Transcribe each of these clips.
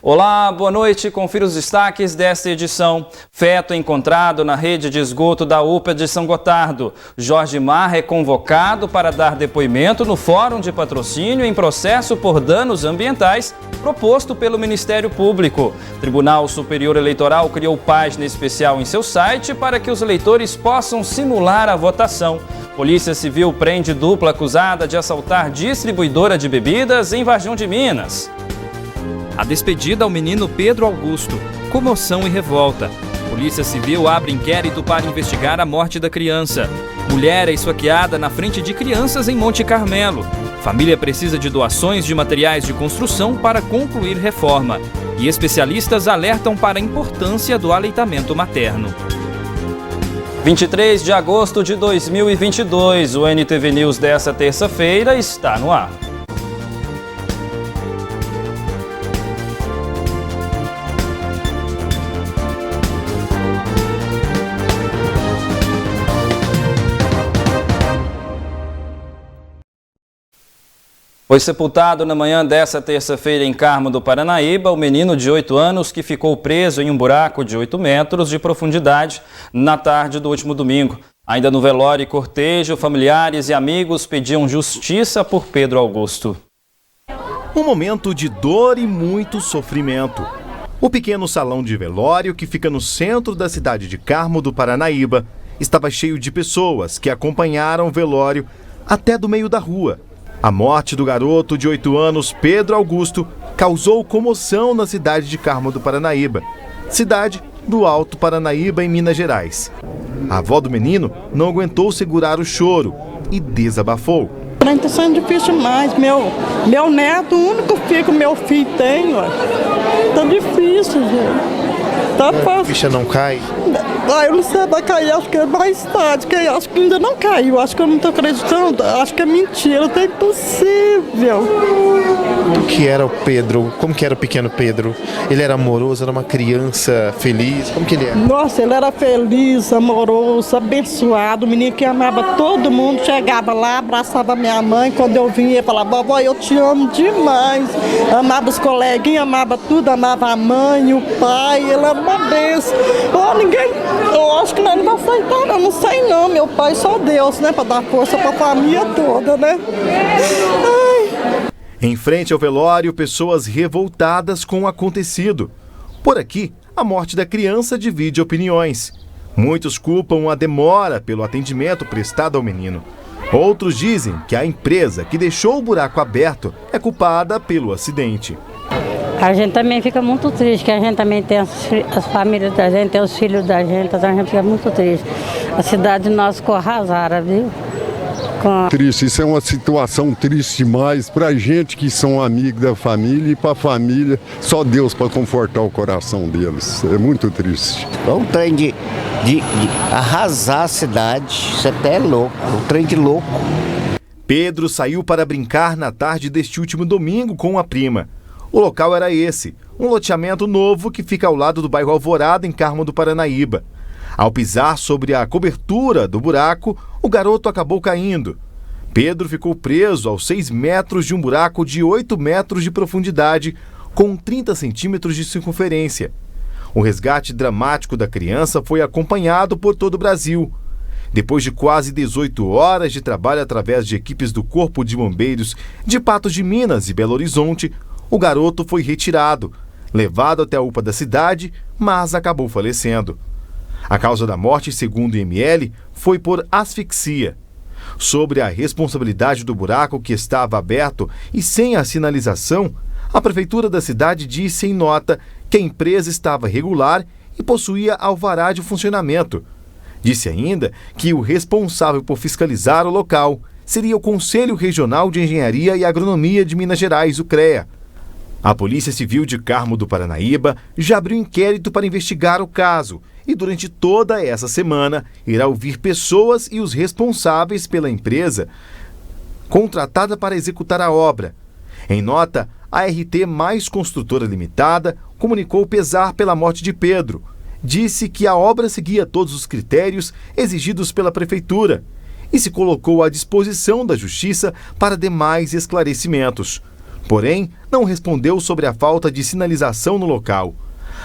Olá, boa noite. Confira os destaques desta edição. Feto encontrado na rede de esgoto da UPA de São Gotardo. Jorge Marra é convocado para dar depoimento no Fórum de Patrocínio em processo por danos ambientais proposto pelo Ministério Público. Tribunal Superior Eleitoral criou página especial em seu site para que os eleitores possam simular a votação. Polícia Civil prende dupla acusada de assaltar distribuidora de bebidas em Varjão de Minas. A despedida ao menino Pedro Augusto. Comoção e revolta. Polícia Civil abre inquérito para investigar a morte da criança. Mulher é esfaqueada na frente de crianças em Monte Carmelo. Família precisa de doações de materiais de construção para concluir reforma. E especialistas alertam para a importância do aleitamento materno. 23 de agosto de 2022, o NTV News dessa terça-feira está no ar. Foi sepultado na manhã dessa terça-feira em Carmo do Paranaíba o menino de 8 anos que ficou preso em um buraco de 8 metros de profundidade na tarde do último domingo. Ainda no velório e cortejo, familiares e amigos pediam justiça por Pedro Augusto. Um momento de dor e muito sofrimento. O pequeno salão de velório, que fica no centro da cidade de Carmo do Paranaíba, estava cheio de pessoas que acompanharam o velório até do meio da rua. A morte do garoto de 8 anos, Pedro Augusto, causou comoção na cidade de Carmo do Paranaíba, cidade do Alto Paranaíba, em Minas Gerais. A avó do menino não aguentou segurar o choro e desabafou. Está sendo difícil demais. Meu neto, o único filho que meu filho tem, tá difícil, gente. Tá fácil. A ficha não cai? Eu não sei, vai cair, acho que é mais tarde, que acho que ainda não caiu, acho que eu não estou acreditando, acho que é mentira, é impossível. O que era o Pedro? Como que era o pequeno Pedro? Ele era amoroso, era uma criança feliz? Como que ele era? Nossa, ele era feliz, amoroso, abençoado, o menino que amava todo mundo, chegava lá, abraçava minha mãe, quando eu vinha, ele falava, vovó, eu te amo demais. Amava os coleguinhas, amava tudo, amava a mãe, o pai, ele era uma bênção. Eu acho que ele não vai aceitar, eu não sei não, meu pai, só Deus, né, para dar força para a família toda, né? Ai. Em frente ao velório, pessoas revoltadas com o acontecido. Por aqui, a morte da criança divide opiniões. Muitos culpam a demora pelo atendimento prestado ao menino. Outros dizem que a empresa que deixou o buraco aberto é culpada pelo acidente. A gente também fica muito triste, que a gente também tem as famílias da gente, tem os filhos da gente, então a gente fica muito triste. A cidade nossa ficou arrasada, viu? Triste, isso é uma situação triste demais pra gente que são amigos da família e pra família, só Deus para confortar o coração deles. É muito triste. É um trem de arrasar a cidade, isso até é louco, um trem de louco. Pedro saiu para brincar na tarde deste último domingo com a prima. O local era esse, um loteamento novo que fica ao lado do bairro Alvorada, em Carmo do Paranaíba. Ao pisar sobre a cobertura do buraco, o garoto acabou caindo. Pedro ficou preso aos 6 metros de um buraco de 8 metros de profundidade, com 30 centímetros de circunferência. O resgate dramático da criança foi acompanhado por todo o Brasil. Depois de quase 18 horas de trabalho através de equipes do Corpo de Bombeiros de Patos de Minas e Belo Horizonte, o garoto foi retirado, levado até a UPA da cidade, mas acabou falecendo. A causa da morte, segundo o IML, foi por asfixia. Sobre a responsabilidade do buraco que estava aberto e sem a sinalização, a prefeitura da cidade disse em nota que a empresa estava regular e possuía alvará de funcionamento. Disse ainda que o responsável por fiscalizar o local seria o Conselho Regional de Engenharia e Agronomia de Minas Gerais, o CREA. A Polícia Civil de Carmo do Paranaíba já abriu inquérito para investigar o caso e durante toda essa semana irá ouvir pessoas e os responsáveis pela empresa contratada para executar a obra. Em nota, a RT Mais Construtora Limitada comunicou pesar pela morte de Pedro. Disse que a obra seguia todos os critérios exigidos pela Prefeitura e se colocou à disposição da Justiça para demais esclarecimentos. porém não respondeu sobre a falta de sinalização no local.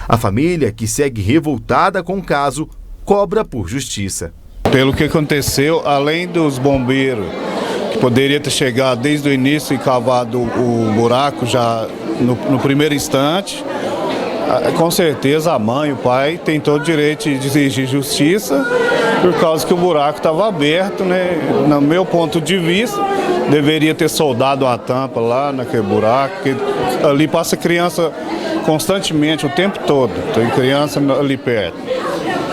A família, que segue revoltada com o caso, cobra por justiça. Pelo que aconteceu, além dos bombeiros, que poderia ter chegado desde o início e cavado o buraco já no primeiro instante, com certeza a mãe e o pai têm todo o direito de exigir justiça, por causa que o buraco estava aberto, né? No meu ponto de vista, deveria ter soldado uma tampa lá naquele buraco, porque ali passa criança constantemente, o tempo todo, tem criança ali perto.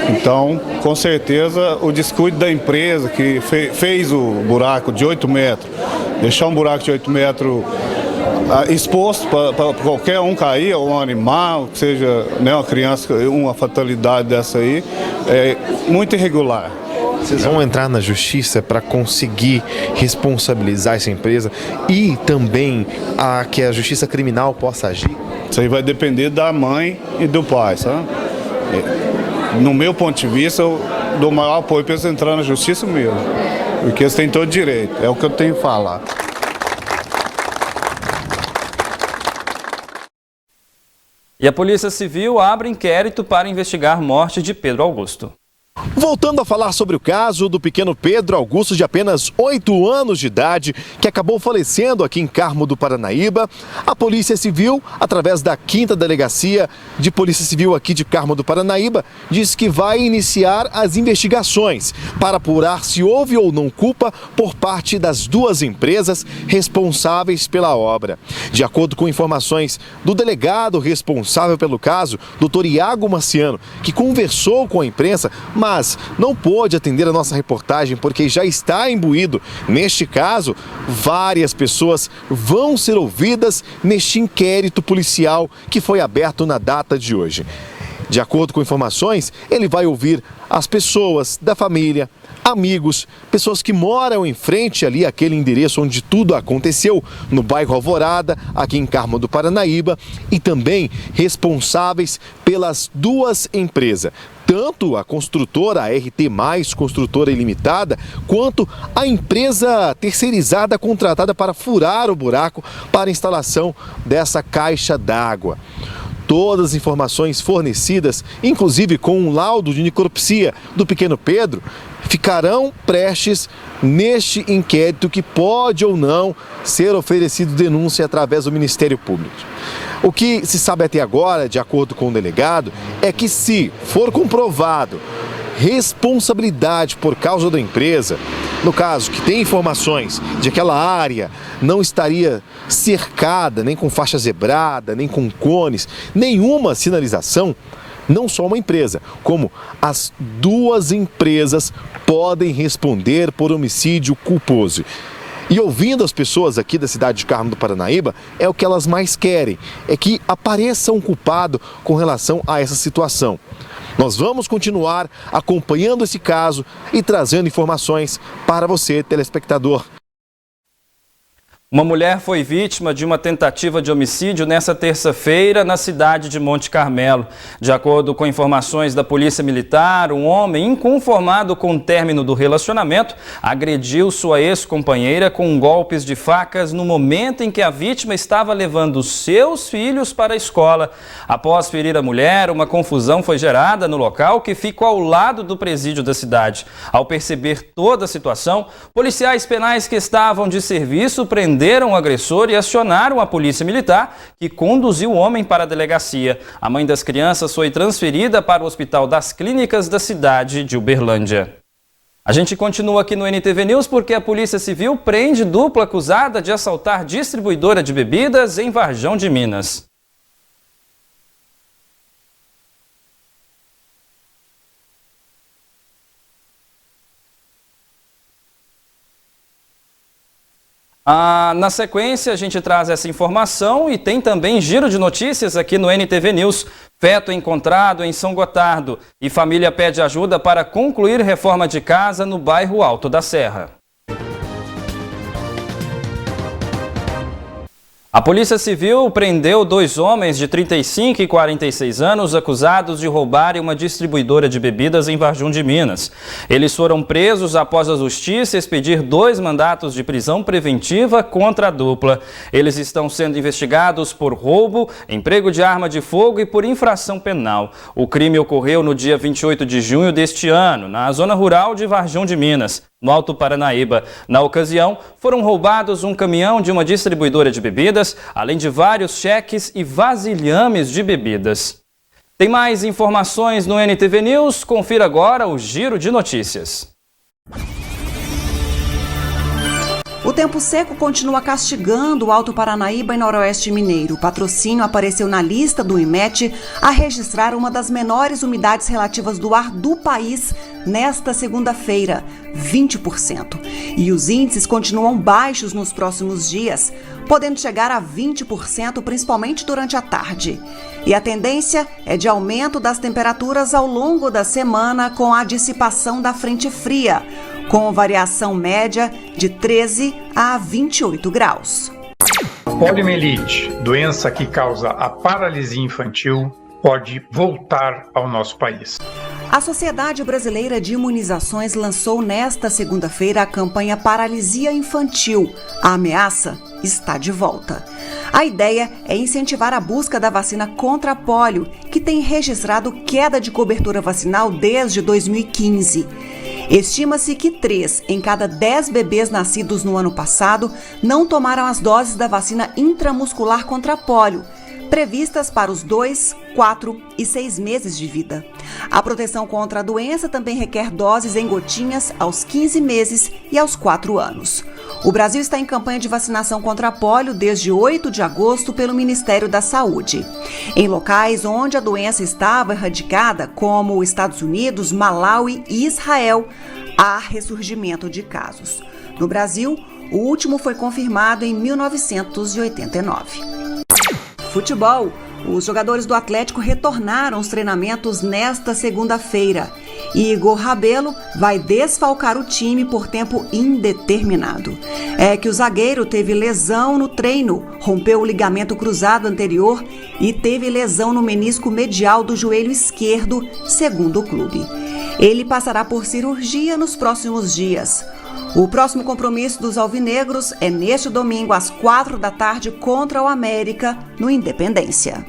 Então, com certeza, o descuido da empresa que fez o buraco de 8 metros, deixar um buraco de 8 metros exposto para qualquer um cair, ou um animal, que seja, né, uma criança, uma fatalidade dessa aí, é muito irregular. Vocês vão entrar na justiça para conseguir responsabilizar essa empresa e também que a justiça criminal possa agir? Isso aí vai depender da mãe e do pai, sabe? No meu ponto de vista, eu dou o maior apoio para eles entrarem na justiça mesmo, porque eles têm todo direito, é o que eu tenho que falar. E a Polícia Civil abre inquérito para investigar a morte de Pedro Augusto. Voltando a falar sobre o caso do pequeno Pedro Augusto, de apenas 8 anos de idade, que acabou falecendo aqui em Carmo do Paranaíba, a Polícia Civil, através da 5ª Delegacia de Polícia Civil aqui de Carmo do Paranaíba, diz que vai iniciar as investigações para apurar se houve ou não culpa por parte das duas empresas responsáveis pela obra. De acordo com informações do delegado responsável pelo caso, Dr. Iago Marciano, que conversou com a imprensa, mas não pôde atender a nossa reportagem porque já está imbuído. Neste caso, várias pessoas vão ser ouvidas neste inquérito policial que foi aberto na data de hoje. De acordo com informações, ele vai ouvir as pessoas da família, amigos, pessoas que moram em frente ali àquele endereço onde tudo aconteceu, no bairro Alvorada, aqui em Carmo do Paranaíba, e também responsáveis pelas duas empresas. Tanto a construtora, a RT+, Construtora Ilimitada, quanto a empresa terceirizada contratada para furar o buraco para a instalação dessa caixa d'água. Todas as informações fornecidas, inclusive com um laudo de necropsia do pequeno Pedro, ficarão prestes neste inquérito que pode ou não ser oferecido denúncia através do Ministério Público. O que se sabe até agora, de acordo com o delegado, é que se for comprovado responsabilidade por causa da empresa, no caso que tem informações de que aquela área não estaria cercada, nem com faixa zebrada, nem com cones, nenhuma sinalização, não só uma empresa, como as duas empresas podem responder por homicídio culposo. E ouvindo as pessoas aqui da cidade de Carmo do Paranaíba, é o que elas mais querem, é que apareça um culpado com relação a essa situação. Nós vamos continuar acompanhando esse caso e trazendo informações para você, telespectador. Uma mulher foi vítima de uma tentativa de homicídio nesta terça-feira na cidade de Monte Carmelo. De acordo com informações da Polícia Militar, um homem inconformado com o término do relacionamento agrediu sua ex-companheira com golpes de facas no momento em que a vítima estava levando seus filhos para a escola. Após ferir a mulher, uma confusão foi gerada no local que fica ao lado do presídio da cidade. Ao perceber toda a situação, policiais penais que estavam de serviço prenderam o agressor e acionaram a polícia militar, que conduziu o homem para a delegacia. A mãe das crianças foi transferida para o Hospital das Clínicas da cidade de Uberlândia. A gente continua aqui no NTV News porque a Polícia Civil prende dupla acusada de assaltar distribuidora de bebidas em Varjão de Minas. Na sequência, a gente traz essa informação e tem também giro de notícias aqui no NTV News. Feto encontrado em São Gotardo e família pede ajuda para concluir reforma de casa no bairro Alto da Serra. A Polícia Civil prendeu 2 homens de 35 e 46 anos acusados de roubarem uma distribuidora de bebidas em Varjão de Minas. Eles foram presos após a Justiça expedir 2 mandatos de prisão preventiva contra a dupla. Eles estão sendo investigados por roubo, emprego de arma de fogo e por infração penal. O crime ocorreu no dia 28 de junho deste ano, na zona rural de Varjão de Minas, no Alto Paranaíba. Na ocasião, foram roubados um caminhão de uma distribuidora de bebidas, além de vários cheques e vasilhames de bebidas. Tem mais informações no NTV News? Confira agora o Giro de Notícias. O tempo seco continua castigando o Alto Paranaíba e Noroeste Mineiro. O patrocínio apareceu na lista do IMET a registrar uma das menores umidades relativas do ar do país nesta segunda-feira, 20%. E os índices continuam baixos nos próximos dias, podendo chegar a 20%, principalmente durante a tarde. E a tendência é de aumento das temperaturas ao longo da semana com a dissipação da frente fria, com variação média de 13 a 28 graus. Poliomielite, doença que causa a paralisia infantil, pode voltar ao nosso país. A Sociedade Brasileira de Imunizações lançou nesta segunda-feira a campanha Paralisia Infantil. A ameaça está de volta. A ideia é incentivar a busca da vacina contra a pólio, que tem registrado queda de cobertura vacinal desde 2015. Estima-se que 3 em cada 10 bebês nascidos no ano passado não tomaram as doses da vacina intramuscular contra a pólio, previstas para os 2, 4 e 6 meses de vida. A proteção contra a doença também requer doses em gotinhas aos 15 meses e aos 4 anos. O Brasil está em campanha de vacinação contra a pólio desde 8 de agosto pelo Ministério da Saúde. Em locais onde a doença estava erradicada, como Estados Unidos, Malawi e Israel, há ressurgimento de casos. No Brasil, o último foi confirmado em 1989. Futebol. Os jogadores do Atlético retornaram aos treinamentos nesta segunda-feira. E Igor Rabelo vai desfalcar o time por tempo indeterminado. É que o zagueiro teve lesão no treino, rompeu o ligamento cruzado anterior e teve lesão no menisco medial do joelho esquerdo, segundo o clube. Ele passará por cirurgia nos próximos dias. O próximo compromisso dos alvinegros é neste domingo às 4 da tarde contra o América, no Independência.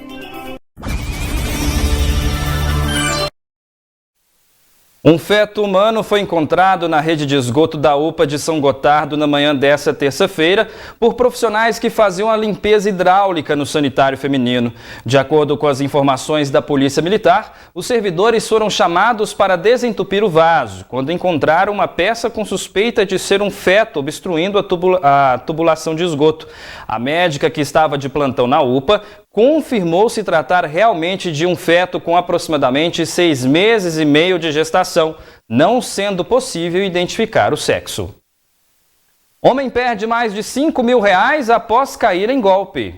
Um feto humano foi encontrado na rede de esgoto da UPA de São Gotardo na manhã desta terça-feira por profissionais que faziam a limpeza hidráulica no sanitário feminino. De acordo com as informações da Polícia Militar, os servidores foram chamados para desentupir o vaso, quando encontraram uma peça com suspeita de ser um feto obstruindo a tubulação de esgoto. A médica que estava de plantão na UPA confirmou se tratar realmente de um feto com aproximadamente 6 meses e meio de gestação, não sendo possível identificar o sexo. Homem perde mais de R$5.000 após cair em golpe.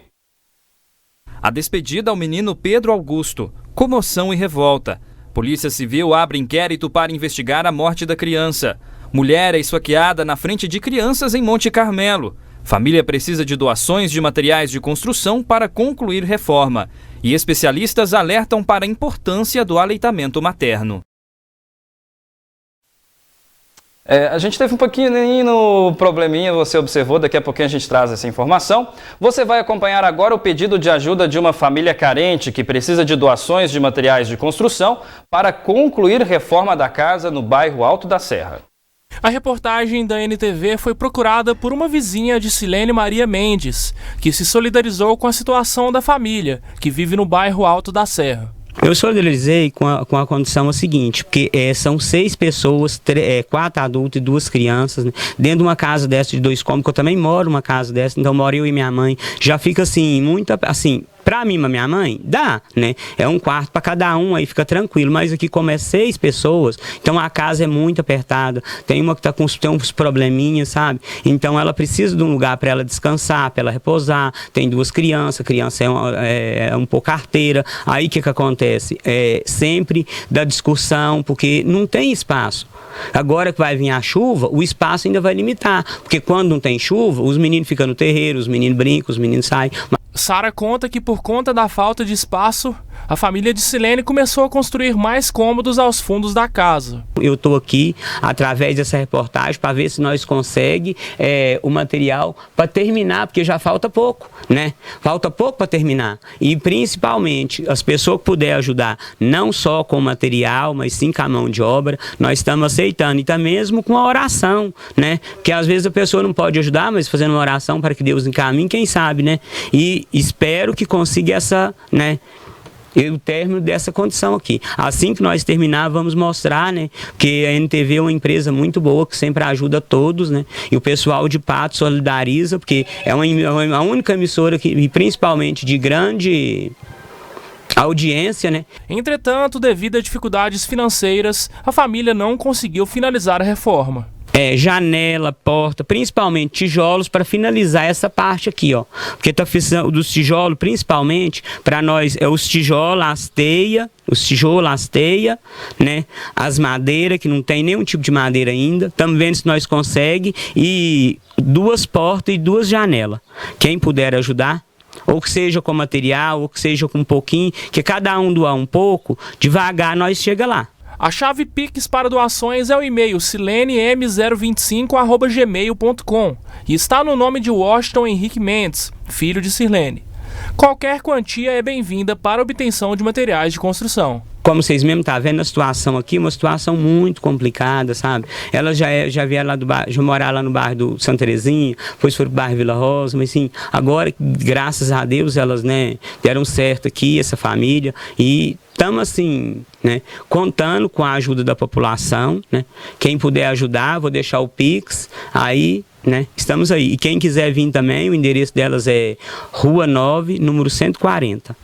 A despedida ao menino Pedro Augusto. Comoção e revolta. Polícia Civil abre inquérito para investigar a morte da criança. Mulher é esfaqueada na frente de crianças em Monte Carmelo. Família precisa de doações de materiais de construção para concluir reforma. E especialistas alertam para a importância do aleitamento materno. A gente teve um pouquinho probleminha, você observou, daqui a pouquinho a gente traz essa informação. Você vai acompanhar agora o pedido de ajuda de uma família carente que precisa de doações de materiais de construção para concluir reforma da casa no bairro Alto da Serra. A reportagem da NTV foi procurada por uma vizinha de Silene Maria Mendes, que se solidarizou com a situação da família, que vive no bairro Alto da Serra. Eu solidarizei com a condição seguinte, porque são 6 pessoas, 4 adultos e 2 crianças, né, dentro de uma casa dessa de 2 cômodos, que eu também moro numa casa dessa, então moro eu e minha mãe. Já fica assim, Pra mim, pra minha mãe, dá, né? É um quarto para cada um, aí fica tranquilo. Mas aqui, como é 6 pessoas, então a casa é muito apertada. Tem uma que tem uns probleminhas, sabe? Então ela precisa de um lugar para ela descansar, para ela repousar. Tem 2 crianças, a criança é um pouco arteira. Aí o que acontece? Sempre da discussão, porque não tem espaço. Agora que vai vir a chuva, o espaço ainda vai limitar. Porque quando não tem chuva, os meninos ficam no terreiro, os meninos brincam, os meninos saem. Sara conta que por conta da falta de espaço, a família de Silene começou a construir mais cômodos aos fundos da casa. Eu estou aqui, através dessa reportagem, para ver se nós conseguimos o material para terminar, porque já falta pouco, né? Falta pouco para terminar. E principalmente, as pessoas que puderem ajudar, não só com o material, mas sim com a mão de obra, nós estamos aceitando. E até mesmo com a oração, né? Porque às vezes a pessoa não pode ajudar, mas fazendo uma oração para que Deus encaminhe, quem sabe, né? E espero que consiga o término dessa condição aqui. Assim que nós terminar, vamos mostrar, né? Que a NTV é uma empresa muito boa, que sempre ajuda todos, né? E o pessoal de Patos solidariza, porque é a única emissora que, principalmente de grande audiência, né? Entretanto, devido a dificuldades financeiras, a família não conseguiu finalizar a reforma. Janela, porta, principalmente tijolos para finalizar essa parte aqui, ó. Porque tá precisando dos tijolos, principalmente, para nós é os tijolos, as teias, né? As madeiras, que não tem nenhum tipo de madeira ainda. Estamos vendo se nós conseguimos. E 2 portas e 2 janelas. Quem puder ajudar, ou que seja com material, ou que seja com um pouquinho, que cada um doar um pouco, devagar nós chega lá. A chave Pix para doações é o e-mail silenem025@gmail.com e está no nome de Washington Henrique Mendes, filho de Sirlene. Qualquer quantia é bem-vinda para obtenção de materiais de construção. Como vocês mesmo estão vendo a situação aqui, uma situação muito complicada, sabe? Elas já vieram lá do bairro, já moraram lá no bairro do Santa Terezinha, depois foram pro bairro Vila Rosa, mas assim, agora, graças a Deus, elas, né, deram certo aqui, essa família, e estamos assim, né, contando com a ajuda da população, né? Quem puder ajudar, vou deixar o Pix, aí, né, estamos aí. E quem quiser vir também, o endereço delas é Rua 9, número 140.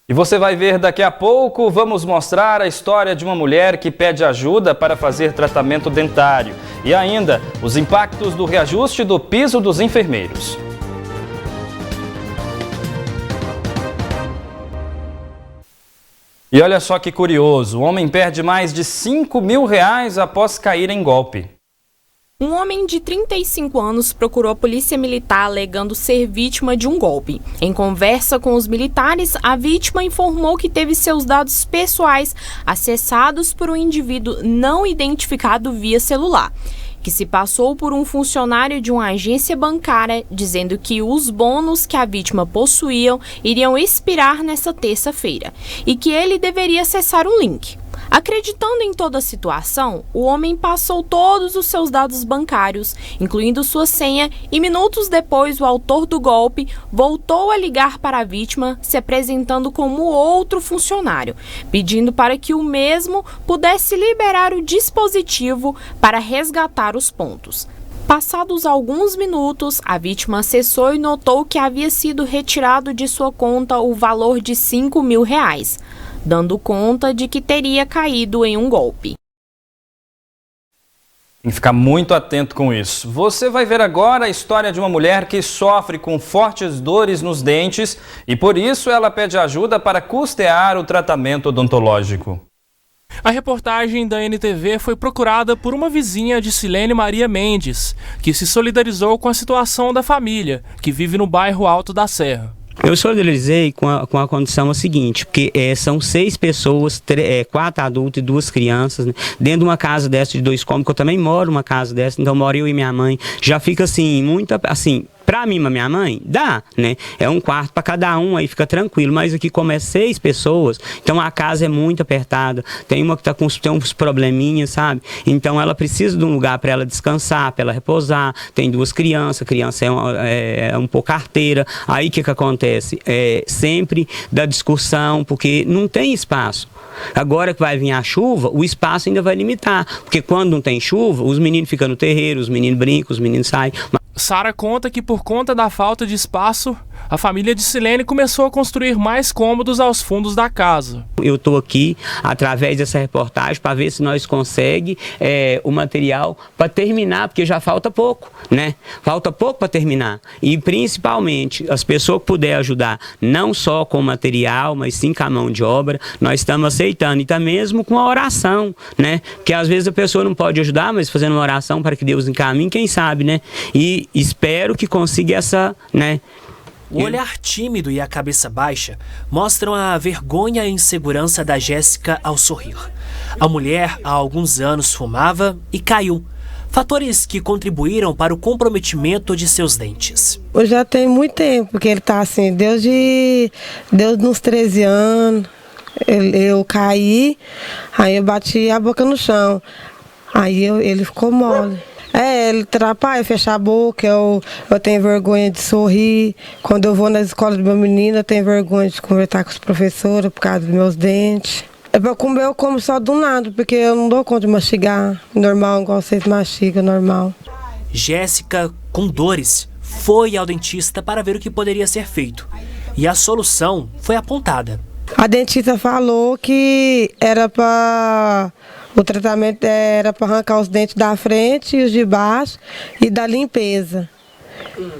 E você vai ver daqui a pouco, vamos mostrar a história de uma mulher que pede ajuda para fazer tratamento dentário. E ainda, os impactos do reajuste do piso dos enfermeiros. E olha só que curioso, o homem perde mais de R$5 mil após cair em golpe. Um homem de 35 anos procurou a polícia militar alegando ser vítima de um golpe. Em conversa com os militares, a vítima informou que teve seus dados pessoais acessados por um indivíduo não identificado via celular, que se passou por um funcionário de uma agência bancária, dizendo que os bônus que a vítima possuía iriam expirar nesta terça-feira e que ele deveria acessar um link. Acreditando em toda a situação, o homem passou todos os seus dados bancários, incluindo sua senha, e minutos depois o autor do golpe voltou a ligar para a vítima, se apresentando como outro funcionário, pedindo para que o mesmo pudesse liberar o dispositivo para resgatar os pontos. Passados alguns minutos, a vítima acessou e notou que havia sido retirado de sua conta o valor de R$5 mil, dando conta de que teria caído em um golpe. Tem que ficar muito atento com isso. Você vai ver agora a história de uma mulher que sofre com fortes dores nos dentes e por isso ela pede ajuda para custear o tratamento odontológico. A reportagem da NTV foi procurada por uma vizinha de Silene Maria Mendes, que se solidarizou com a situação da família, que vive no bairro Alto da Serra. Eu solidarizei com a condição seguinte, porque são 6 pessoas, 4 adultos e 2 crianças, né, dentro de uma casa dessa de 2 cômodos, que eu também moro numa casa dessa, então moro eu e minha mãe, já fica assim, pra mim, pra minha mãe, dá, né? É um quarto para cada um, aí fica tranquilo. Mas aqui, como é 6 pessoas, então a casa é muito apertada. Tem uma que tem uns probleminhas, sabe? Então ela precisa de um lugar para ela descansar, para ela repousar. Tem 2 crianças, a criança é um pouco arteira. Aí o que acontece? Sempre da discussão, porque não tem espaço. Agora que vai vir a chuva, o espaço ainda vai limitar. Porque quando não tem chuva, os meninos ficam no terreiro, os meninos brincam, os meninos saem. Sara conta que por conta da falta de espaço, a família de Silene começou a construir mais cômodos aos fundos da casa. Eu estou aqui, através dessa reportagem, para ver se nós conseguimos o material para terminar, porque já falta pouco, né? Falta pouco para terminar. E, principalmente, as pessoas que puderem ajudar, não só com material, mas sim com a mão de obra, nós estamos aceitando. E até mesmo com a oração, né? Porque às vezes a pessoa não pode ajudar, mas fazendo uma oração para que Deus encaminhe, quem sabe, né? E espero que consiga essa, né? O olhar tímido e a cabeça baixa mostram a vergonha e insegurança da Jéssica ao sorrir. A mulher, há alguns anos, fumava e caiu. Fatores que contribuíram para o comprometimento de seus dentes. Eu já tenho muito tempo que ele está assim, desde uns 13 anos. Eu caí, aí eu bati a boca no chão. Aí ele ficou mole. Ele atrapalha, fecha a boca, eu tenho vergonha de sorrir. Quando eu vou na escola do meu menino, eu tenho vergonha de conversar com os professores por causa dos meus dentes. Para comer eu como só do nada, porque eu não dou conta de mastigar normal, igual vocês mastigam, normal. Jéssica, com dores, foi ao dentista para ver o que poderia ser feito. E a solução foi apontada. A dentista falou que o tratamento era para arrancar os dentes da frente e os de baixo e da limpeza.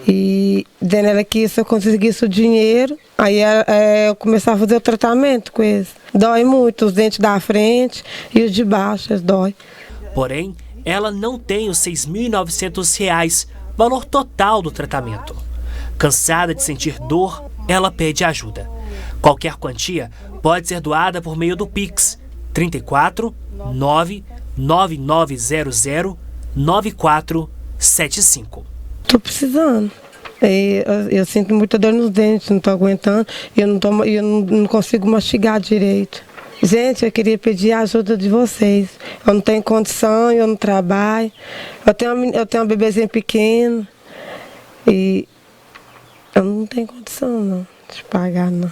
E dizendo ela que se eu conseguisse o dinheiro, aí eu começava a fazer o tratamento com eles. Dói muito, os dentes da frente e os de baixo, dói. Porém, ela não tem os R$ 6.900, valor total do tratamento. Cansada de sentir dor, ela pede ajuda. Qualquer quantia pode ser doada por meio do Pix 34 99900 9475. Tô precisando. Eu sinto muita dor nos dentes, não tô aguentando e eu não consigo mastigar direito. Gente, eu queria pedir a ajuda de vocês. Eu não tenho condição, eu não trabalho. Eu tenho um bebezinho pequeno e eu não tenho condição não de pagar não.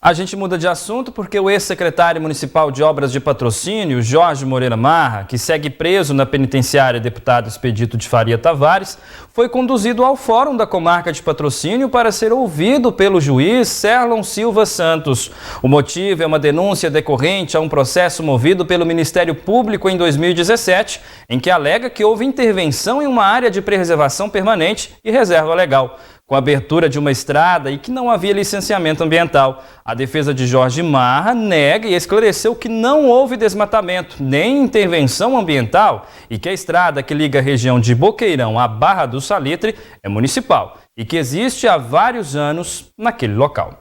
A gente muda de assunto porque o ex-secretário municipal de Obras de Patrocínio, Jorge Moreira Marra, que segue preso na penitenciária deputado Expedito de Faria Tavares, foi conduzido ao Fórum da Comarca de Patrocínio para ser ouvido pelo juiz Serlon Silva Santos. O motivo é uma denúncia decorrente a um processo movido pelo Ministério Público em 2017, em que alega que houve intervenção em uma área de preservação permanente e reserva legal, com a abertura de uma estrada e que não havia licenciamento ambiental. A defesa de Jorge Marra nega e esclareceu que não houve desmatamento nem intervenção ambiental e que a estrada que liga a região de Boqueirão à Barra do Salitre é municipal e que existe há vários anos naquele local.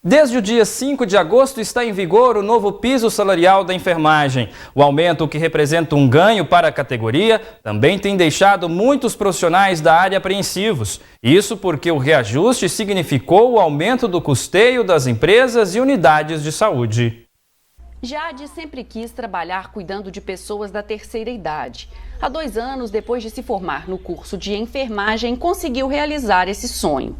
Desde o dia 5 de agosto está em vigor o novo piso salarial da enfermagem. O aumento, que representa um ganho para a categoria, também tem deixado muitos profissionais da área apreensivos. Isso porque o reajuste significou o aumento do custeio das empresas e unidades de saúde. Jade sempre quis trabalhar cuidando de pessoas da terceira idade. Há 2 anos, depois de se formar no curso de enfermagem, conseguiu realizar esse sonho.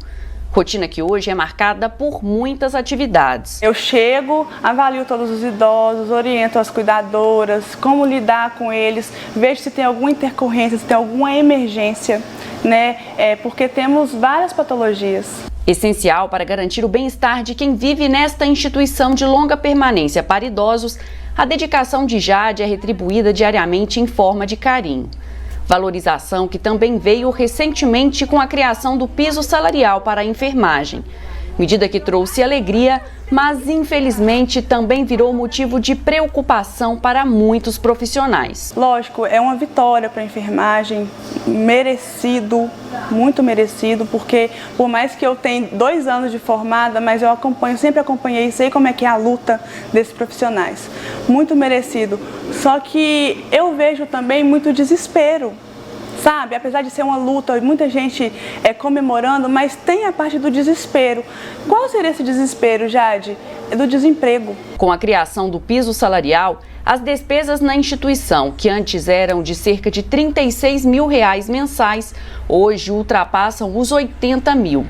Rotina que hoje é marcada por muitas atividades. Eu chego, avalio todos os idosos, oriento as cuidadoras, como lidar com eles, vejo se tem alguma intercorrência, se tem alguma emergência, né? Porque temos várias patologias. Essencial para garantir o bem-estar de quem vive nesta instituição de longa permanência para idosos, a dedicação de Jade é retribuída diariamente em forma de carinho. Valorização que também veio recentemente com a criação do piso salarial para a enfermagem. Medida que trouxe alegria, mas infelizmente também virou motivo de preocupação para muitos profissionais. Lógico, é uma vitória para a enfermagem, merecido, muito merecido, porque por mais que eu tenha 2 anos de formada, mas eu sempre acompanhei, sei como é que é a luta desses profissionais. Muito merecido. Só que eu vejo também muito desespero. Sabe, apesar de ser uma luta, muita gente comemorando, mas tem a parte do desespero. Qual seria esse desespero, Jade? É do desemprego. Com a criação do piso salarial, as despesas na instituição, que antes eram de cerca de R$ 36 mil mensais, hoje ultrapassam os 80 mil.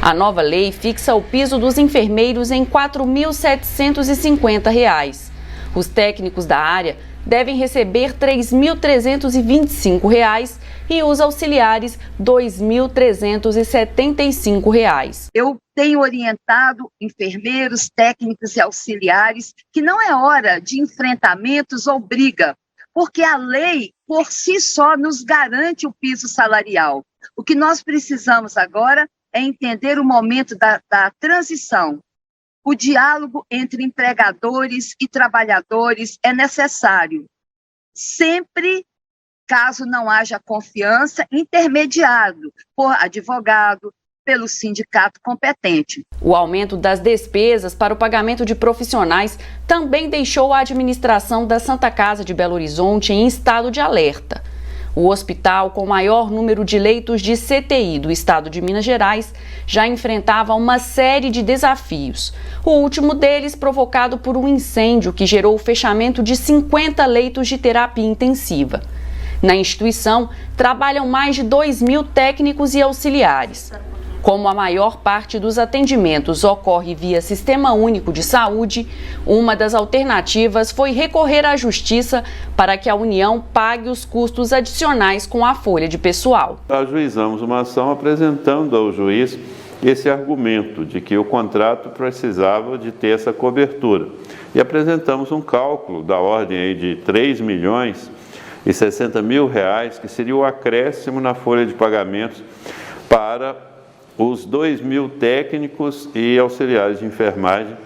A nova lei fixa o piso dos enfermeiros em R$ 4.750. Os técnicos da área devem receber R$ 3.325 e os auxiliares R$ 2.375. Eu tenho orientado enfermeiros, técnicos e auxiliares que não é hora de enfrentamentos ou briga, porque a lei, por si só, nos garante o piso salarial. O que nós precisamos agora é entender o momento da transição. O diálogo entre empregadores e trabalhadores é necessário. Sempre, caso não haja confiança, intermediado por advogado, pelo sindicato competente. O aumento das despesas para o pagamento de profissionais também deixou a administração da Santa Casa de Belo Horizonte em estado de alerta. O hospital, com o maior número de leitos de CTI do estado de Minas Gerais, já enfrentava uma série de desafios. O último deles provocado por um incêndio que gerou o fechamento de 50 leitos de terapia intensiva. Na instituição, trabalham mais de 2.000 técnicos e auxiliares. Como a maior parte dos atendimentos ocorre via Sistema Único de Saúde, uma das alternativas foi recorrer à Justiça para que a União pague os custos adicionais com a folha de pessoal. Ajuizamos uma ação apresentando ao juiz esse argumento de que o contrato precisava de ter essa cobertura. E apresentamos um cálculo da ordem aí de R$3.060.000, que seria o acréscimo na folha de pagamentos para os 2.000 técnicos e auxiliares de enfermagem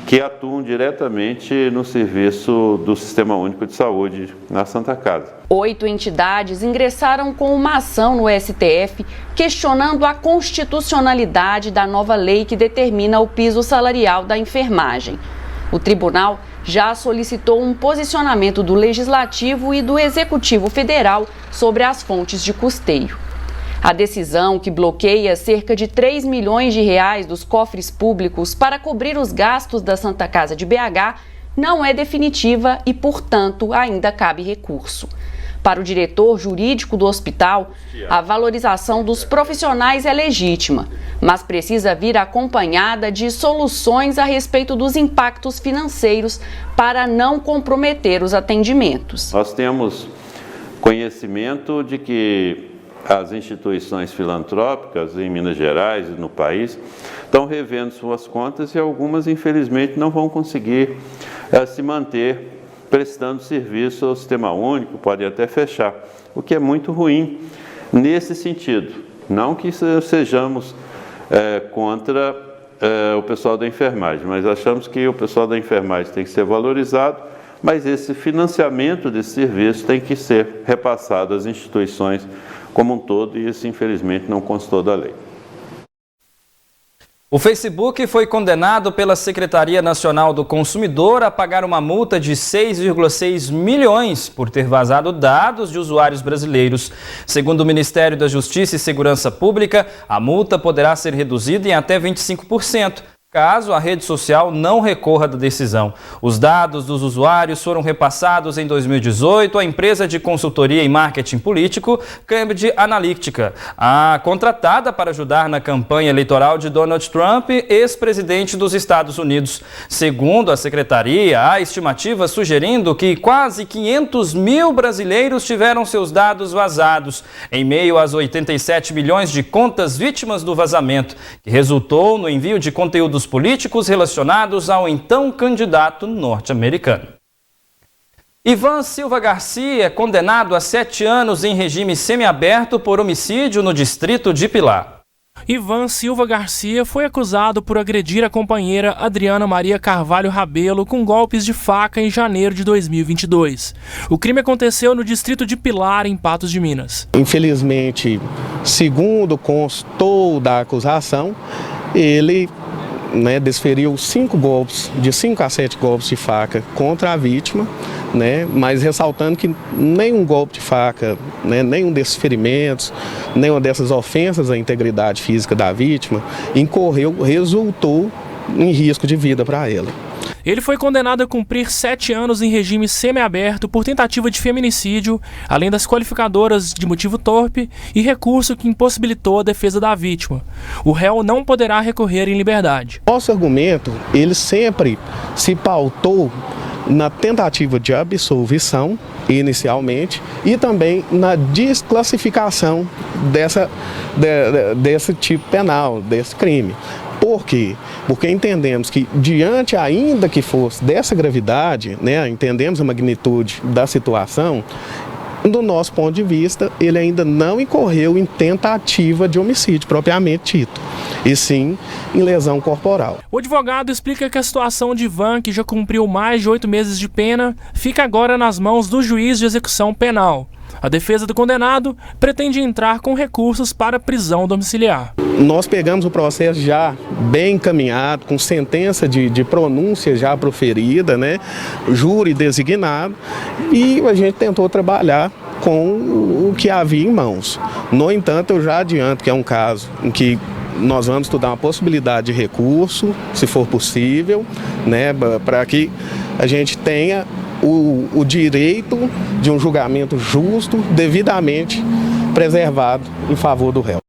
que atuam diretamente no serviço do Sistema Único de Saúde na Santa Casa. 8 entidades ingressaram com uma ação no STF questionando a constitucionalidade da nova lei que determina o piso salarial da enfermagem. O tribunal já solicitou um posicionamento do Legislativo e do Executivo Federal sobre as fontes de custeio. A decisão, que bloqueia cerca de R$3 milhões dos cofres públicos para cobrir os gastos da Santa Casa de BH, não é definitiva e, portanto, ainda cabe recurso. Para o diretor jurídico do hospital, a valorização dos profissionais é legítima, mas precisa vir acompanhada de soluções a respeito dos impactos financeiros para não comprometer os atendimentos. Nós temos conhecimento de que as instituições filantrópicas em Minas Gerais e no país estão revendo suas contas e algumas, infelizmente, não vão conseguir se manter prestando serviço ao Sistema Único, podem até fechar, o que é muito ruim nesse sentido. Não que sejamos contra o pessoal da enfermagem, mas achamos que o pessoal da enfermagem tem que ser valorizado, mas esse financiamento desse serviço tem que ser repassado às instituições como um todo, e isso infelizmente não constou da lei. O Facebook foi condenado pela Secretaria Nacional do Consumidor a pagar uma multa de 6,6 milhões por ter vazado dados de usuários brasileiros. Segundo o Ministério da Justiça e Segurança Pública, a multa poderá ser reduzida em até 25%. Caso a rede social não recorra da decisão. Os dados dos usuários foram repassados em 2018 à empresa de consultoria e marketing político Cambridge Analytica, a contratada para ajudar na campanha eleitoral de Donald Trump, ex-presidente dos Estados Unidos. Segundo a secretaria, há estimativas sugerindo que quase 500 mil brasileiros tiveram seus dados vazados, em meio às 87 milhões de contas vítimas do vazamento, que resultou no envio de conteúdos políticos relacionados ao então candidato norte-americano. Ivan Silva Garcia é condenado a 7 anos em regime semiaberto por homicídio no distrito de Pilar. Ivan Silva Garcia foi acusado por agredir a companheira Adriana Maria Carvalho Rabelo com golpes de faca em janeiro de 2022. O crime aconteceu no distrito de Pilar, em Patos de Minas. Infelizmente, segundo constou da acusação, ele desferiu 5 golpes, de 5 a 7 golpes de faca contra a vítima, mas ressaltando que nenhum golpe de faca, nenhum desses ferimentos, nenhuma dessas ofensas à integridade física da vítima resultou em risco de vida para ela. Ele foi condenado a cumprir 7 anos em regime semiaberto por tentativa de feminicídio, além das qualificadoras de motivo torpe e recurso que impossibilitou a defesa da vítima. O réu não poderá recorrer em liberdade. Nosso argumento, ele sempre se pautou na tentativa de absolvição, inicialmente, e também na desclassificação desse tipo penal, desse crime. Por quê? Porque entendemos que, diante ainda que fosse dessa gravidade, né, entendemos a magnitude da situação, do nosso ponto de vista, ele ainda não incorreu em tentativa de homicídio propriamente dito, e sim em lesão corporal. O advogado explica que a situação de Ivan, que já cumpriu mais de 8 meses de pena, fica agora nas mãos do juiz de execução penal. A defesa do condenado pretende entrar com recursos para prisão domiciliar. Nós pegamos o processo já bem encaminhado, com sentença de pronúncia já proferida, né, júri designado, e a gente tentou trabalhar com o que havia em mãos. No entanto, eu já adianto que é um caso em que nós vamos estudar uma possibilidade de recurso, se for possível, né, para que a gente tenha o direito de um julgamento justo, devidamente preservado em favor do réu.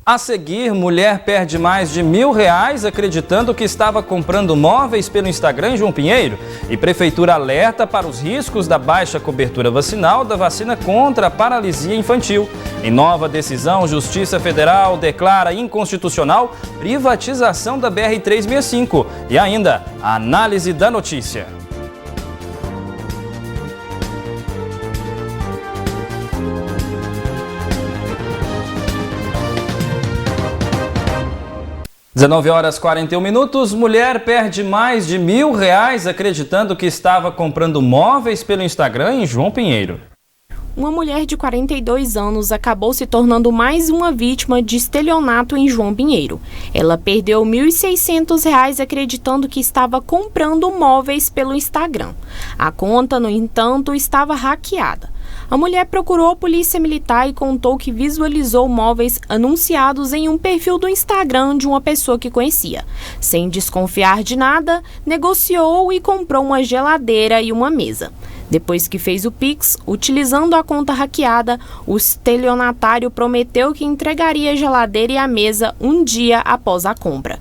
A seguir, mulher perde mais de R$1.000 acreditando que estava comprando móveis pelo Instagram em João Pinheiro. E Prefeitura alerta para os riscos da baixa cobertura vacinal da vacina contra a paralisia infantil. Em nova decisão, Justiça Federal declara inconstitucional privatização da BR-365. E ainda, a análise da notícia. 19h41, mulher perde mais de R$1.000 acreditando que estava comprando móveis pelo Instagram em João Pinheiro. Uma mulher de 42 anos acabou se tornando mais uma vítima de estelionato em João Pinheiro. Ela perdeu R$1.600 acreditando que estava comprando móveis pelo Instagram. A conta, no entanto, estava hackeada. A mulher procurou a polícia militar e contou que visualizou móveis anunciados em um perfil do Instagram de uma pessoa que conhecia. Sem desconfiar de nada, negociou e comprou uma geladeira e uma mesa. Depois que fez o Pix, utilizando a conta hackeada, o estelionatário prometeu que entregaria a geladeira e a mesa um dia após a compra.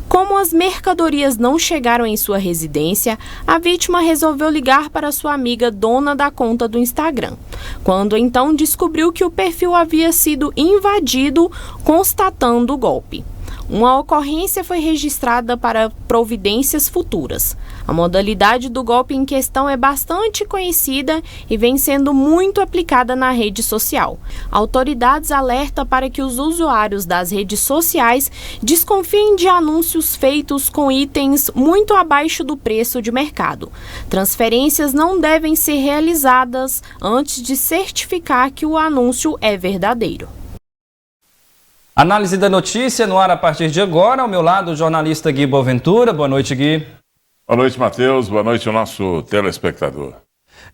Como as mercadorias não chegaram em sua residência, a vítima resolveu ligar para sua amiga dona da conta do Instagram. Quando então descobriu que o perfil havia sido invadido, constatando o golpe. Uma ocorrência foi registrada para providências futuras. A modalidade do golpe em questão é bastante conhecida e vem sendo muito aplicada na rede social. Autoridades alertam para que os usuários das redes sociais desconfiem de anúncios feitos com itens muito abaixo do preço de mercado. Transferências não devem ser realizadas antes de certificar que o anúncio é verdadeiro. Análise da notícia no ar a partir de agora. Ao meu lado, o jornalista Gui Boaventura. Boa noite, Gui. Boa noite, Matheus. Boa noite ao nosso telespectador.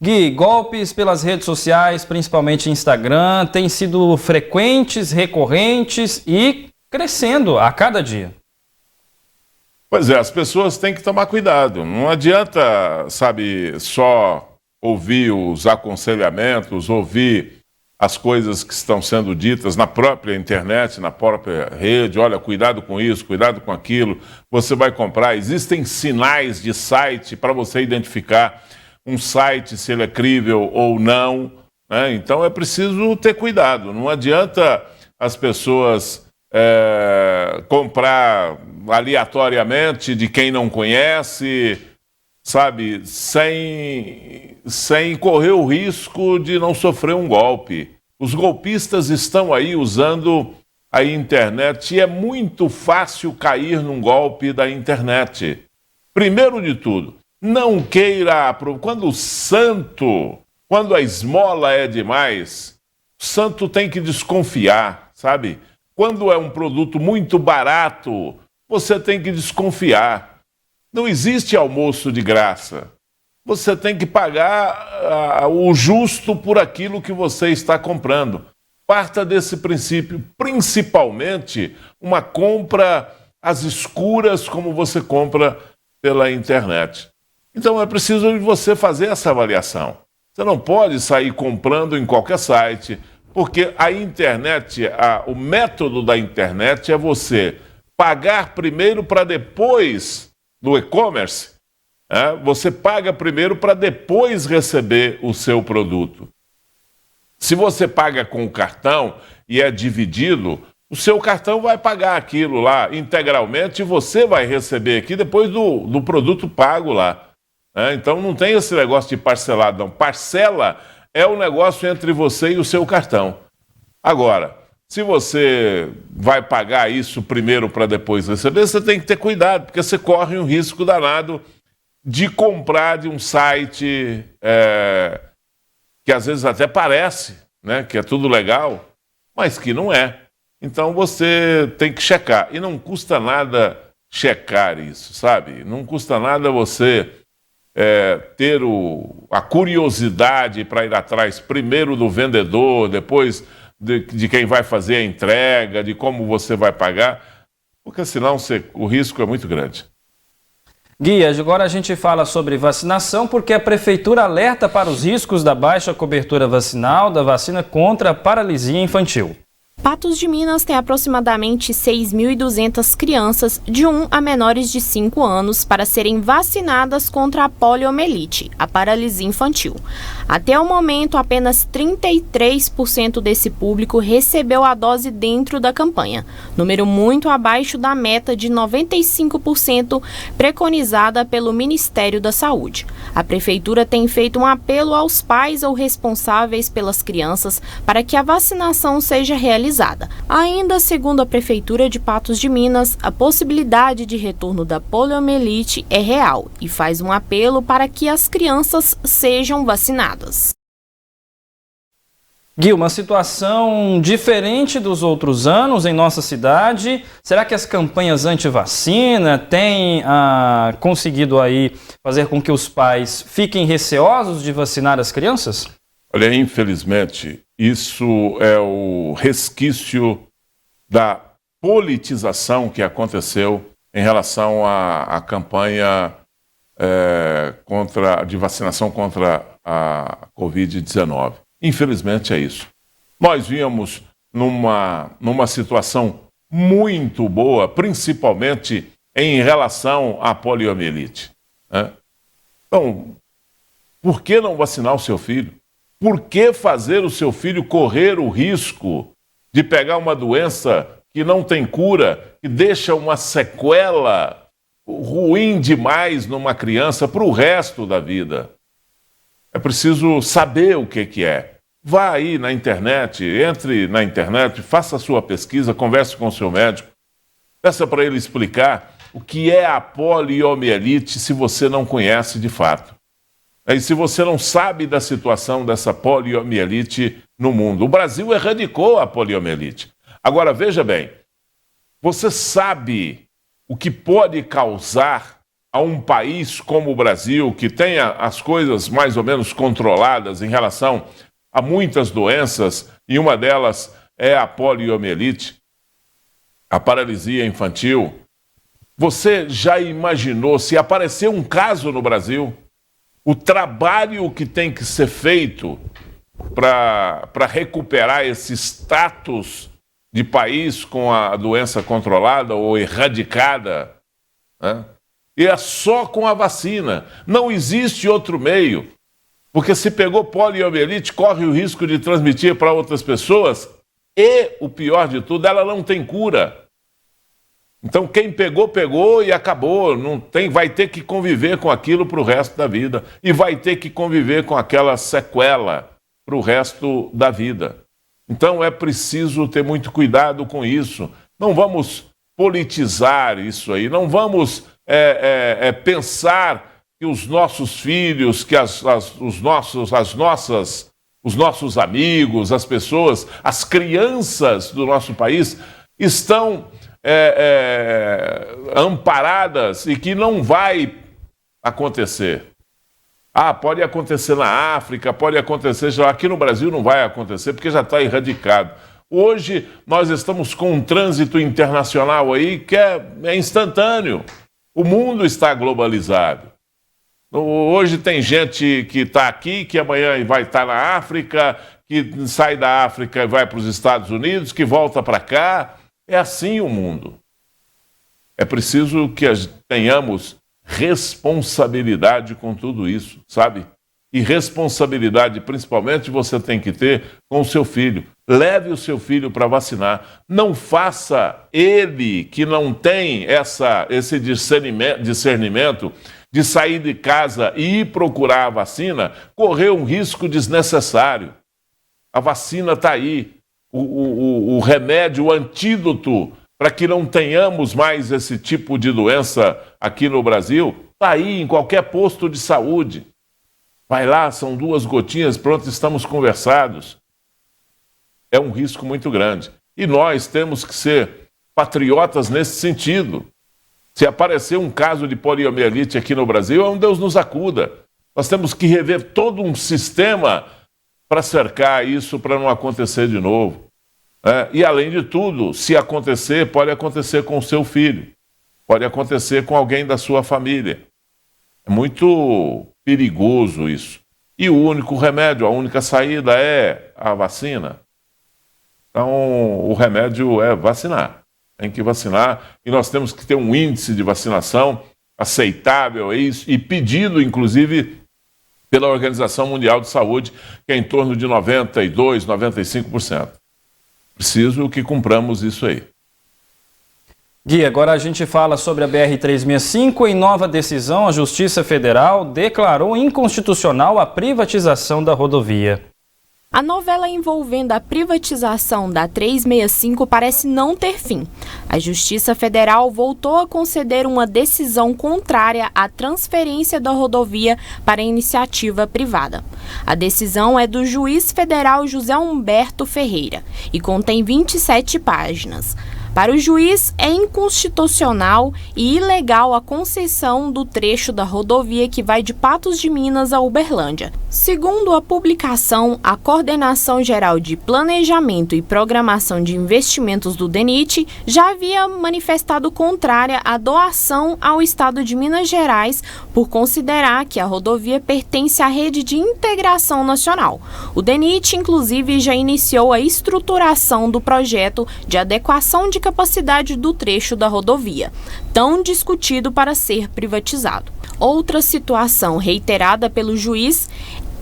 Gui, golpes pelas redes sociais, principalmente Instagram, têm sido frequentes, recorrentes e crescendo a cada dia. Pois é, as pessoas têm que tomar cuidado. Não adianta, sabe, só ouvir os aconselhamentos, ouvir as coisas que estão sendo ditas na própria internet, na própria rede. Olha, cuidado com isso, cuidado com aquilo, você vai comprar. Existem sinais de site para você identificar um site, se ele é crível ou não, né? Então é preciso ter cuidado. Não adianta as pessoas comprar aleatoriamente de quem não conhece, sabe, sem correr o risco de não sofrer um golpe. Os golpistas estão aí usando a internet e é muito fácil cair num golpe da internet. Primeiro de tudo, não queira... Quando a esmola é demais, o santo tem que desconfiar, sabe? Quando é um produto muito barato, você tem que desconfiar. Não existe almoço de graça. Você tem que pagar o justo por aquilo que você está comprando. Parta desse princípio, principalmente uma compra às escuras, como você compra pela internet. Então é preciso você fazer essa avaliação. Você não pode sair comprando em qualquer site, porque a internet, o método da internet é você pagar primeiro para depois, no e-commerce, Você paga primeiro para depois receber o seu produto. Se você paga com o cartão e é dividido, o seu cartão vai pagar aquilo lá integralmente e você vai receber aqui depois do produto pago lá. Então não tem esse negócio de parcelado, não. Parcela é o negócio entre você e o seu cartão. Agora, se você vai pagar isso primeiro para depois receber, você tem que ter cuidado, porque você corre um risco danado de comprar de um site que às vezes até parece, né, que é tudo legal, mas que não é. Então você tem que checar. E não custa nada checar isso, sabe? Não custa nada você ter a curiosidade para ir atrás primeiro do vendedor, depois de quem vai fazer a entrega, de como você vai pagar, porque senão o risco é muito grande. Guia, agora a gente fala sobre vacinação, porque a Prefeitura alerta para os riscos da baixa cobertura vacinal da vacina contra a paralisia infantil. Patos de Minas tem aproximadamente 6.200 crianças de 1 a menores de 5 anos para serem vacinadas contra a poliomielite, a paralisia infantil. Até o momento, apenas 33% desse público recebeu a dose dentro da campanha, número muito abaixo da meta de 95% preconizada pelo Ministério da Saúde. A Prefeitura tem feito um apelo aos pais ou responsáveis pelas crianças para que a vacinação seja realizada. Ainda segundo a Prefeitura de Patos de Minas, a possibilidade de retorno da poliomielite é real e faz um apelo para que as crianças sejam vacinadas. Gui, uma situação diferente dos outros anos em nossa cidade. Será que as campanhas anti-vacina têm conseguido aí fazer com que os pais fiquem receosos de vacinar as crianças? Olha, infelizmente, isso é o resquício da politização que aconteceu em relação à campanha de vacinação contra a Covid-19. Infelizmente é isso. Nós vínhamos numa situação muito boa, principalmente em relação à poliomielite. Então, por que não vacinar o seu filho? Por que fazer o seu filho correr o risco de pegar uma doença que não tem cura, que deixa uma sequela ruim demais numa criança para o resto da vida? É preciso saber o que é. Vá aí na internet, entre na internet, faça a sua pesquisa, converse com o seu médico, peça para ele explicar o que é a poliomielite se você não conhece de fato. E se você não sabe da situação dessa poliomielite no mundo. O Brasil erradicou a poliomielite. Agora, veja bem, você sabe o que pode causar a um país como o Brasil, que tenha as coisas mais ou menos controladas em relação a muitas doenças, e uma delas é a poliomielite, a paralisia infantil. Você já imaginou se aparecer um caso no Brasil? O trabalho que tem que ser feito para recuperar esse status de país com a doença controlada ou erradicada, né? E é só com a vacina. Não existe outro meio. Porque se pegou poliomielite, corre o risco de transmitir para outras pessoas e, o pior de tudo, ela não tem cura. Então quem pegou, pegou e acabou. Vai ter que conviver com aquilo para o resto da vida. E vai ter que conviver com aquela sequela para o resto da vida. Então é preciso ter muito cuidado com isso. Não vamos politizar isso aí. Não vamos pensar que os nossos filhos, que os nossos amigos, as pessoas, as crianças do nosso país estão amparadas e que não vai acontecer. Pode acontecer na África, pode acontecer já aqui no Brasil, não vai acontecer porque já está erradicado. Hoje nós estamos com um trânsito internacional aí que é instantâneo. O mundo está globalizado. Hoje tem gente que está aqui, que amanhã vai estar na África, que sai da África e vai para os Estados Unidos, que volta para cá. É assim o mundo. É preciso que tenhamos responsabilidade com tudo isso, sabe? E responsabilidade, principalmente, você tem que ter com o seu filho. Leve o seu filho para vacinar. Não faça ele, que não tem esse discernimento de sair de casa e ir procurar a vacina, correr um risco desnecessário. A vacina está aí. O remédio, o antídoto para que não tenhamos mais esse tipo de doença aqui no Brasil, está aí em qualquer posto de saúde. Vai lá, são 2 gotinhas, pronto, estamos conversados. É um risco muito grande. E nós temos que ser patriotas nesse sentido. Se aparecer um caso de poliomielite aqui no Brasil, é um Deus nos acuda. Nós temos que rever todo um sistema para cercar isso, para não acontecer de novo. E, além de tudo, se acontecer, pode acontecer com o seu filho. Pode acontecer com alguém da sua família. É muito perigoso isso. E o único remédio, a única saída é a vacina. Então, o remédio é vacinar. Tem que vacinar e nós temos que ter um índice de vacinação aceitável e pedido, inclusive, pela Organização Mundial de Saúde, que é em torno de 92%, 95%. Preciso que cumpramos isso aí. Gui, agora a gente fala sobre a BR-365. Em nova decisão, a Justiça Federal declarou inconstitucional a privatização da rodovia. A novela envolvendo a privatização da 365 parece não ter fim. A Justiça Federal voltou a conceder uma decisão contrária à transferência da rodovia para a iniciativa privada. A decisão é do juiz federal José Humberto Ferreira e contém 27 páginas. Para o juiz, é inconstitucional e ilegal a concessão do trecho da rodovia que vai de Patos de Minas a Uberlândia. Segundo a publicação, a Coordenação Geral de Planejamento e Programação de Investimentos do DENIT já havia manifestado contrária à doação ao Estado de Minas Gerais por considerar que a rodovia pertence à rede de integração nacional. O DENIT, inclusive, já iniciou a estruturação do projeto de adequação de capacidade do trecho da rodovia, tão discutido para ser privatizado. Outra situação reiterada pelo juiz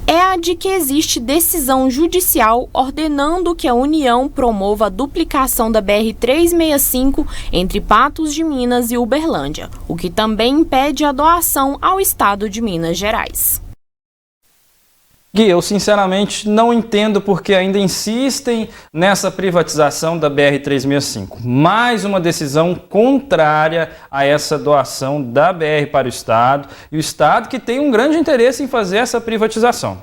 é a de que existe decisão judicial ordenando que a União promova a duplicação da BR-365 entre Patos de Minas e Uberlândia, o que também impede a doação ao Estado de Minas Gerais. Gui, eu sinceramente não entendo porque ainda insistem nessa privatização da BR-365. Mais uma decisão contrária a essa doação da BR para o Estado, e o Estado que tem um grande interesse em fazer essa privatização.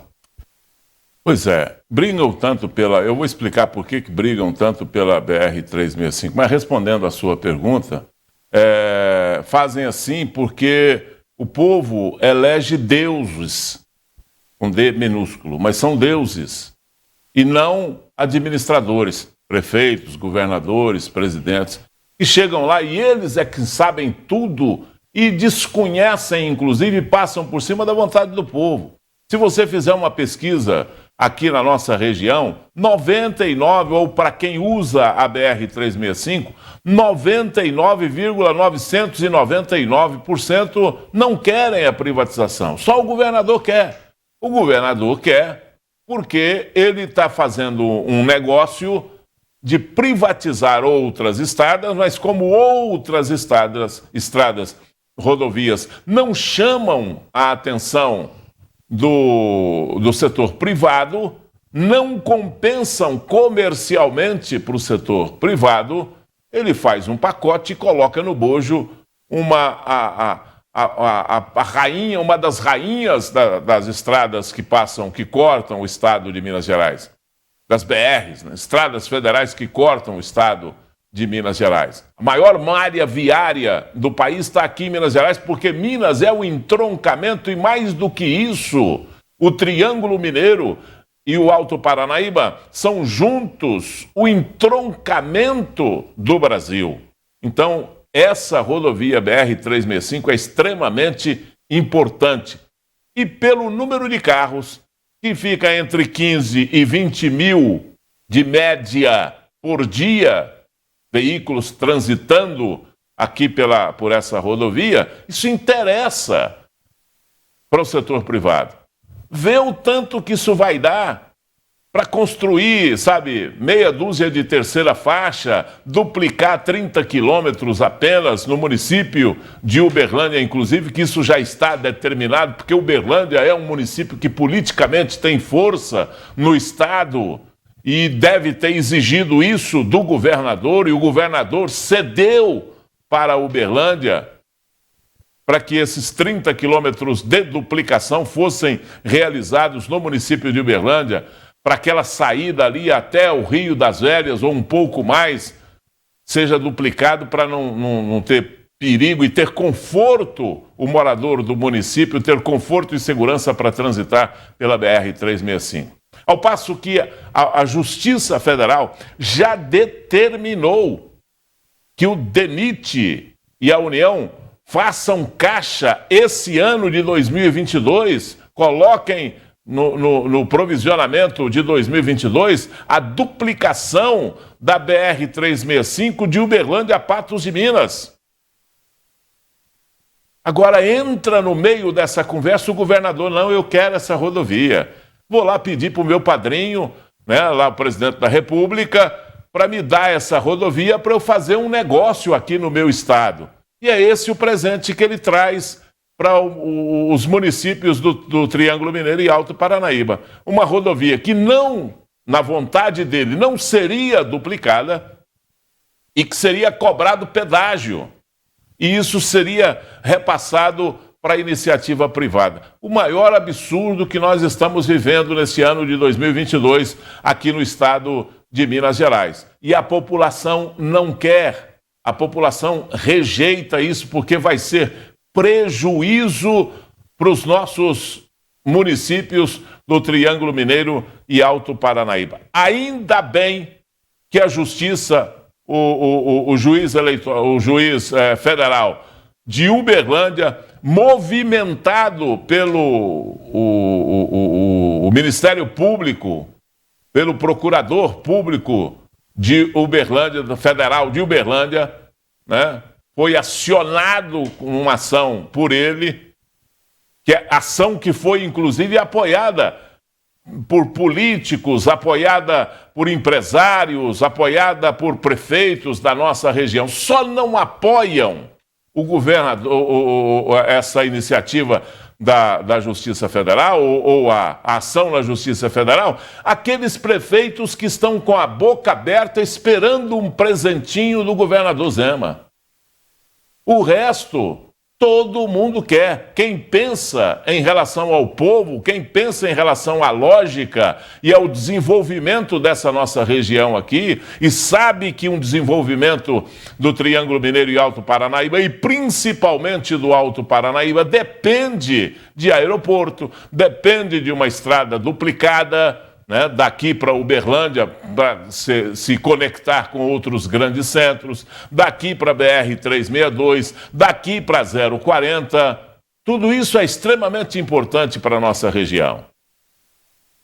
Pois é, brigam tanto pela... Eu vou explicar por que brigam tanto pela BR-365, mas respondendo à sua pergunta, fazem assim porque o povo elege deuses, com D minúsculo, mas são deuses, e não administradores, prefeitos, governadores, presidentes, que chegam lá e eles é que sabem tudo e desconhecem, inclusive, passam por cima da vontade do povo. Se você fizer uma pesquisa aqui na nossa região, 99%, ou para quem usa a BR-365, 99,999% não querem a privatização, só o governador quer. O governador quer porque ele está fazendo um negócio de privatizar outras estradas, mas como outras estradas, rodovias, não chamam a atenção do setor privado, não compensam comercialmente para o setor privado, ele faz um pacote e coloca no bojo a rainha, uma das rainhas das estradas que cortam o estado de Minas Gerais, das BRs, né? Estradas federais que cortam o estado de Minas Gerais. A maior malha viária do país está aqui em Minas Gerais, porque Minas é o entroncamento, e mais do que isso, o Triângulo Mineiro e o Alto Paranaíba são juntos o entroncamento do Brasil. Então, essa rodovia BR-365 é extremamente importante. E pelo número de carros, que fica entre 15 e 20 mil de média por dia, veículos transitando aqui por essa rodovia, isso interessa para o setor privado. Vê o tanto que isso vai dar para construir, sabe, meia dúzia de terceira faixa, duplicar 30 quilômetros apenas no município de Uberlândia, inclusive, que isso já está determinado, porque Uberlândia é um município que politicamente tem força no estado e deve ter exigido isso do governador, e o governador cedeu para Uberlândia para que esses 30 quilômetros de duplicação fossem realizados no município de Uberlândia, para aquela saída ali até o Rio das Velhas, ou um pouco mais, seja duplicado para não ter perigo e ter conforto, o morador do município, ter conforto e segurança para transitar pela BR-365. Ao passo que a Justiça Federal já determinou que o DENIT e a União façam caixa esse ano de 2022, coloquem no provisionamento de 2022 a duplicação da BR-365 de Uberlândia a Patos de Minas. Agora entra no meio dessa conversa o governador: não, eu quero essa rodovia. Vou lá pedir para o meu padrinho, né, lá o presidente da República, para me dar essa rodovia para eu fazer um negócio aqui no meu estado. E é esse o presente que ele traz para os municípios do Triângulo Mineiro e Alto Paranaíba. Uma rodovia que não, na vontade dele, não seria duplicada e que seria cobrado pedágio. E isso seria repassado para a iniciativa privada. O maior absurdo que nós estamos vivendo nesse ano de 2022 aqui no estado de Minas Gerais. E a população não quer, a população rejeita isso porque vai ser prejuízo para os nossos municípios do Triângulo Mineiro e Alto Paranaíba. Ainda bem que a Justiça, o juiz federal de Uberlândia, movimentado pelo o Ministério Público, pelo Procurador Público de Uberlândia, Federal de Uberlândia, né? Foi acionado com uma ação por ele, que é ação que foi, inclusive, apoiada por políticos, apoiada por empresários, apoiada por prefeitos da nossa região. Só não apoiam o governador, essa iniciativa da Justiça Federal, ou a ação na Justiça Federal, aqueles prefeitos que estão com a boca aberta esperando um presentinho do governador Zema. O resto, todo mundo quer. Quem pensa em relação ao povo, quem pensa em relação à lógica e ao desenvolvimento dessa nossa região aqui, e sabe que um desenvolvimento do Triângulo Mineiro e Alto Paranaíba, e principalmente do Alto Paranaíba, depende de aeroporto, depende de uma estrada duplicada, né, daqui para Uberlândia, para se conectar com outros grandes centros, daqui para a BR-362, daqui para a 040. Tudo isso é extremamente importante para a nossa região.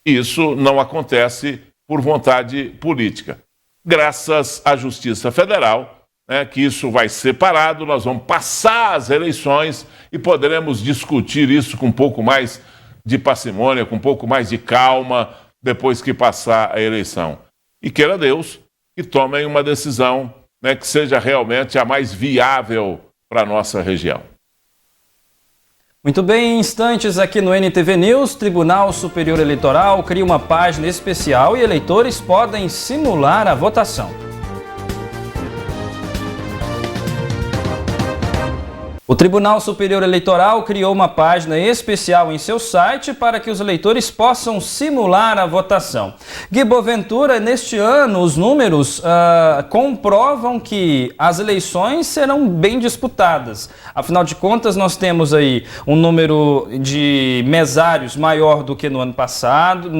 Isso não acontece por vontade política. Graças à Justiça Federal, né, que isso vai ser parado, nós vamos passar as eleições e poderemos discutir isso com um pouco mais de parcimônia, com um pouco mais de calma, depois que passar a eleição. E queira Deus que tomem uma decisão, né, que seja realmente a mais viável para a nossa região. Muito bem, em instantes aqui no NTV News, Tribunal Superior Eleitoral cria uma página especial e eleitores podem simular a votação. O Tribunal Superior Eleitoral criou uma página especial em seu site para que os eleitores possam simular a votação. Gui Boaventura, neste ano, os números comprovam que as eleições serão bem disputadas. Afinal de contas, nós temos aí um número de mesários maior do que no ano passado,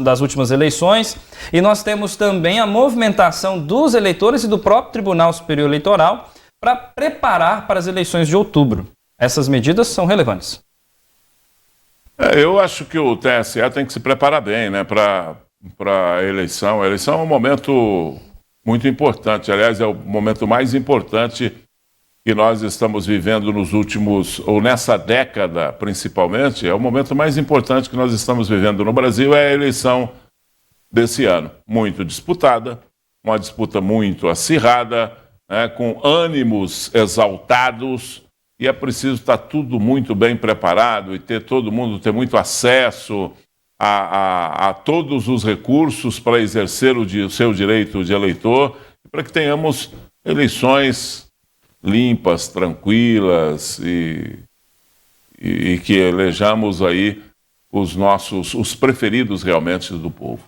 das últimas eleições, e nós temos também a movimentação dos eleitores e do próprio Tribunal Superior Eleitoral para preparar para as eleições de outubro. Essas medidas são relevantes. Eu acho que o TSE tem que se preparar bem, né, para a eleição. A eleição é um momento muito importante. Aliás, é o momento mais importante que nós estamos vivendo nos últimos, ou nessa década principalmente, é o momento mais importante que nós estamos vivendo no Brasil, é a eleição desse ano. Muito disputada, uma disputa muito acirrada, né, com ânimos exaltados, e é preciso estar tudo muito bem preparado e todo mundo ter muito acesso a todos os recursos para exercer o seu direito de eleitor, para que tenhamos eleições limpas, tranquilas e que elejamos aí os preferidos realmente do povo.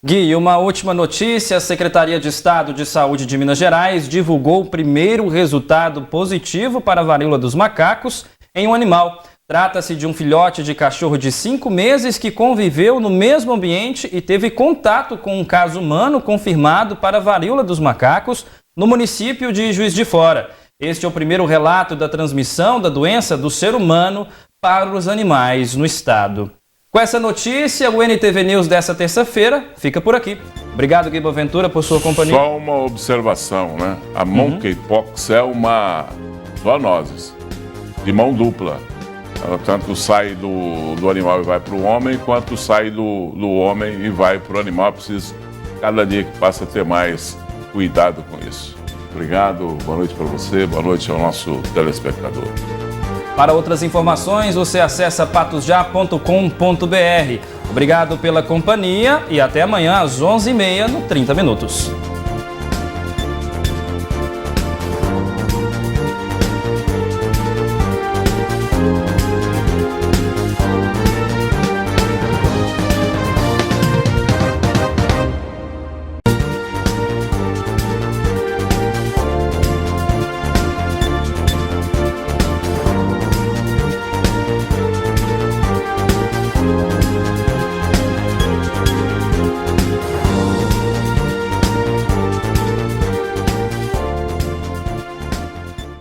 Gui, uma última notícia: a Secretaria de Estado de Saúde de Minas Gerais divulgou o primeiro resultado positivo para a varíola dos macacos em um animal. Trata-se de um filhote de cachorro de 5 meses que conviveu no mesmo ambiente e teve contato com um caso humano confirmado para a varíola dos macacos no município de Juiz de Fora. Este é o primeiro relato da transmissão da doença do ser humano para os animais no estado. Com essa notícia, o NTV News dessa terça-feira fica por aqui. Obrigado, Gui Boaventura, por sua companhia. Só uma observação, né? A monkeypox é uma zoonose de mão dupla. Ela tanto sai do animal e vai para o homem, quanto sai do homem e vai para o animal. Preciso, cada dia que passa, ter mais cuidado com isso. Obrigado, boa noite para você, boa noite ao nosso telespectador. Para outras informações, você acessa patosjá.com.br. Obrigado pela companhia e até amanhã às 11h30 no 30 Minutos.